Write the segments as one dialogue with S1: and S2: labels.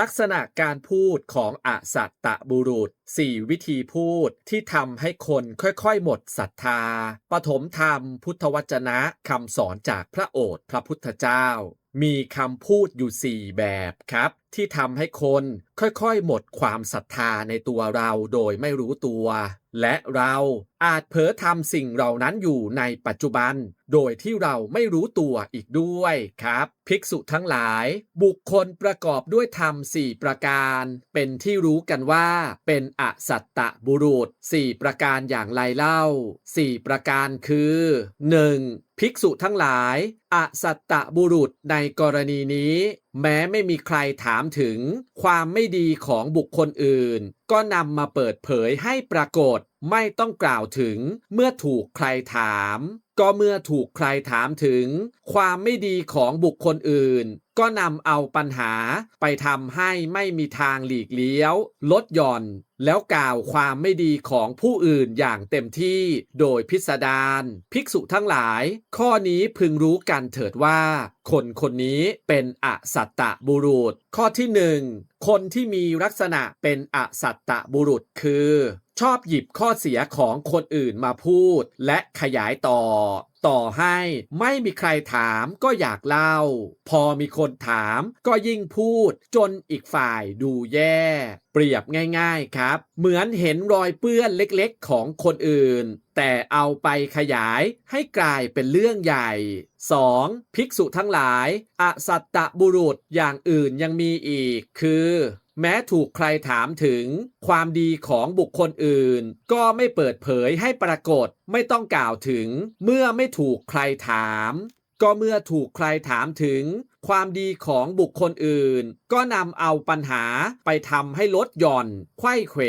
S1: ลักษณะการพูดของอสัตตบุรุษ4วิธีพูดที่ทำให้คนค่อยๆหมดศรัทธาปฐมธรรมพุทธวจนะคำสอนจากพระโอษฐ์พระพุทธเจ้ามีคำพูดอยู่4แบบครับที่ทำให้คนค่อยๆหมดความศรัทธาในตัวเราโดยไม่รู้ตัวและเราอาจเผลอทำสิ่งเหล่านั้นอยู่ในปัจจุบันโดยที่เราไม่รู้ตัวอีกด้วยครับภิกษุทั้งหลายบุคคลประกอบด้วยธรรม4ประการเป็นที่รู้กันว่าเป็นอสัตตบุรุษ4ประการอย่างไรเล่า4ประการคือ 1. ภิกษุทั้งหลายอสัตตบุรุษในกรณีนี้แม้ไม่มีใครถามถึงความไม่ดีของบุคคลอื่นก็นำมาเปิดเผยให้ปรากฏไม่ต้องกล่าวถึงเมื่อถูกใครถามก็เมื่อถูกใครถามถึงความไม่ดีของบุคคลอื่นก็นำเอาปัญหาไปทำให้ไม่มีทางหลีกเลี้ยวลดหย่อนแล้วกล่าวความไม่ดีของผู้อื่นอย่างเต็มที่โดยพิสดารภิกษุทั้งหลายข้อนี้พึงรู้กันเถิดว่าคนคนนี้เป็นอสัตตบุรุษข้อที่1คนที่มีลักษณะเป็นอสัตตบุรุษคือชอบหยิบข้อเสียของคนอื่นมาพูดและขยายต่อให้ไม่มีใครถามก็อยากเล่าพอมีคนถามก็ยิ่งพูดจนอีกฝ่ายดูแย่เปรียบง่ายๆครับเหมือนเห็นรอยเปื้อนเล็กๆของคนอื่นแต่เอาไปขยายให้กลายเป็นเรื่องใหญ่ 2. ภิกษุทั้งหลายอสัตตบุรุษอย่างอื่นยังมีอีกคือแม้ถูกใครถามถึงความดีของบุคคลอื่นก็ไม่เปิดเผยให้ปรากฏไม่ต้องกล่าวถึงเมื่อไม่ถูกใครถามก็เมื่อถูกใครถามถึงความดีของบุคคลอื่นก็นำเอาปัญหาไปทำให้ลดหย่อนไขว้เขว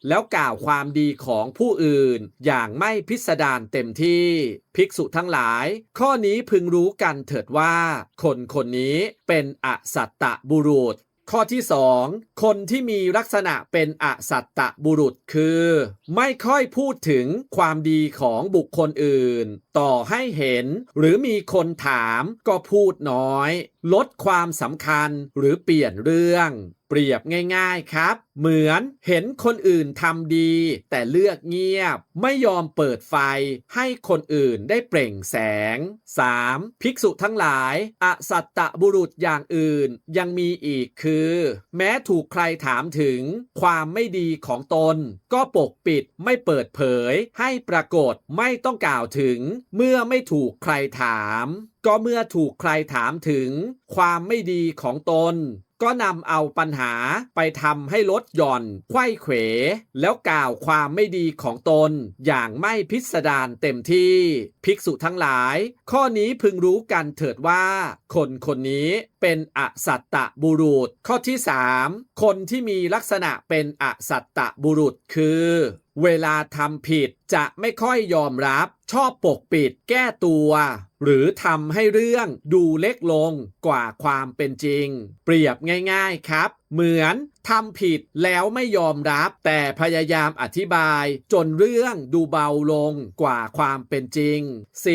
S1: แล้วกล่าวความดีของผู้อื่นอย่างไม่พิสดารเต็มที่ภิกษุทั้งหลายข้อนี้พึงรู้กันเถิดว่าคนคนนี้เป็นอสัตตบุรุษข้อที่2คนที่มีลักษณะเป็นอสัตตบุรุษคือไม่ค่อยพูดถึงความดีของบุคคลอื่นต่อให้เห็นหรือมีคนถามก็พูดน้อยลดความสำคัญหรือเปลี่ยนเรื่องเปรียบง่ายๆครับเหมือนเห็นคนอื่นทำดีแต่เลือกเงียบไม่ยอมเปิดไฟให้คนอื่นได้เปล่งแสง 3. ภิกษุทั้งหลายอสัตตบุรุษอย่างอื่นยังมีอีกคือแม้ถูกใครถามถึงความไม่ดีของตนก็ปกปิดไม่เปิดเผยให้ปรากฏไม่ต้องกล่าวถึงเมื่อไม่ถูกใครถามก็เมื่อถูกใครถามถึงความไม่ดีของตนก็นำเอาปัญหาไปทำให้ลดหย่อนไขว้เขวแล้วกล่าวความไม่ดีของตนอย่างไม่พิสดารเต็มที่ภิกษุทั้งหลายข้อนี้พึงรู้กันเถิดว่าคนคนนี้เป็นอสัตตบุรุษข้อที่3คนที่มีลักษณะเป็นอสัตตบุรุษคือเวลาทำผิดจะไม่ค่อยยอมรับชอบปกปิดแก้ตัวหรือทำให้เรื่องดูเล็กลงกว่าความเป็นจริงเปรียบง่ายๆครับเหมือนทำผิดแล้วไม่ยอมรับแต่พยายามอธิบายจนเรื่องดูเบาลงกว่าความเป็นจริง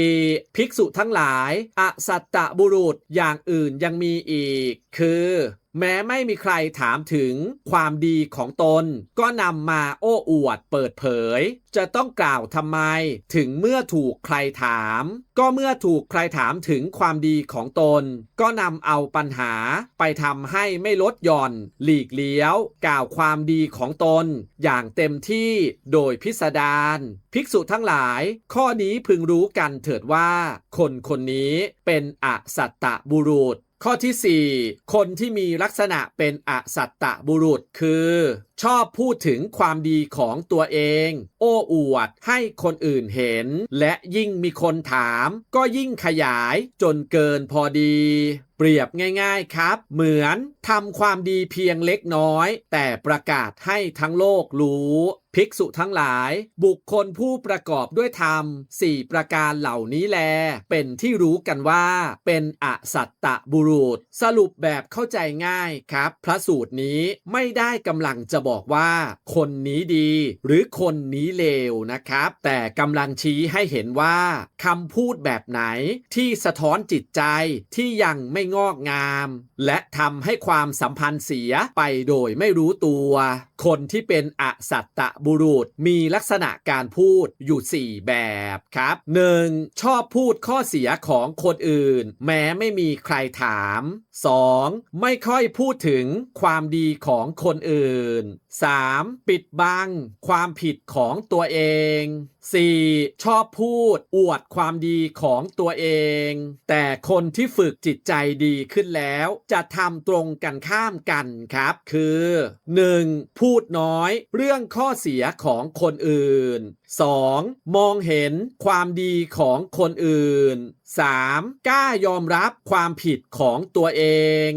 S1: 4. ภิกษุทั้งหลายอสัตตบุรุษอย่างอื่นยังมีอีกคือแม้ไม่มีใครถามถึงความดีของตนก็นำมาโอ้อวดเปิดเผยจะต้องกล่าวทำไมถึงเมื่อถูกใครถามก็เมื่อถูกใครถามถึงความดีของตนก็นำเอาปัญหาไปทำให้ไม่ลดหย่อนหลีกเลี้ยวกล่าวความดีของตนอย่างเต็มที่โดยพิสดารภิกษุทั้งหลายข้อนี้พึงรู้กันเถิดว่าคนคนนี้เป็นอสัตตบุรุษข้อที่4คนที่มีลักษณะเป็นอสัตตบุรุษคือชอบพูดถึงความดีของตัวเองโอ้อวดให้คนอื่นเห็นและยิ่งมีคนถามก็ยิ่งขยายจนเกินพอดีเปรียบง่ายๆครับเหมือนทำความดีเพียงเล็กน้อยแต่ประกาศให้ทั้งโลกรู้ภิกษุทั้งหลายบุคคลผู้ประกอบด้วยธรรม4ประการเหล่านี้แลเป็นที่รู้กันว่าเป็นอสัตตบุรุษสรุปแบบเข้าใจง่ายครับพระสูตรนี้ไม่ได้กำลังจะ บอกว่าคนนี้ดีหรือคนนี้เลวนะครับแต่กำลังชี้ให้เห็นว่าคำพูดแบบไหนที่สะท้อนจิตใจที่ยังไม่งอกงามและทำให้ความสัมพันธ์เสียไปโดยไม่รู้ตัวคนที่เป็นอสัตตบุรุษมีลักษณะการพูดอยู่4แบบครับ 1. ชอบพูดข้อเสียของคนอื่นแม้ไม่มีใครถาม 2. ไม่ค่อยพูดถึงความดีของคนอื่น 3. ปิดบังความผิดของตัวเอง 4. ชอบพูดอวดความดีของตัวเองแต่คนที่ฝึกจิตใจดีขึ้นแล้วจะทำตรงกันข้ามกันครับคือ 1. พูดน้อยเรื่องข้อเสียของคนอื่น 2. มองเห็นความดีของคนอื่น 3. กล้ายอมรับความผิดของตัวเอง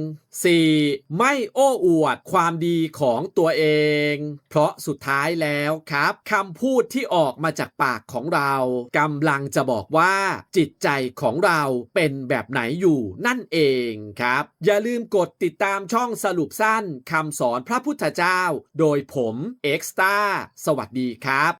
S1: 4. ไม่โอ้อวดความดีของตัวเองเพราะสุดท้ายแล้วครับคำพูดที่ออกมาจากปากของเรากำลังจะบอกว่าจิตใจของเราเป็นแบบไหนอยู่นั่นเองครับอย่าลืมกดติดตามช่องสรุปสั้นคำสอนพระพุทธเจ้าโดยผมเอ็กซ์ต้าสวัสดีครับ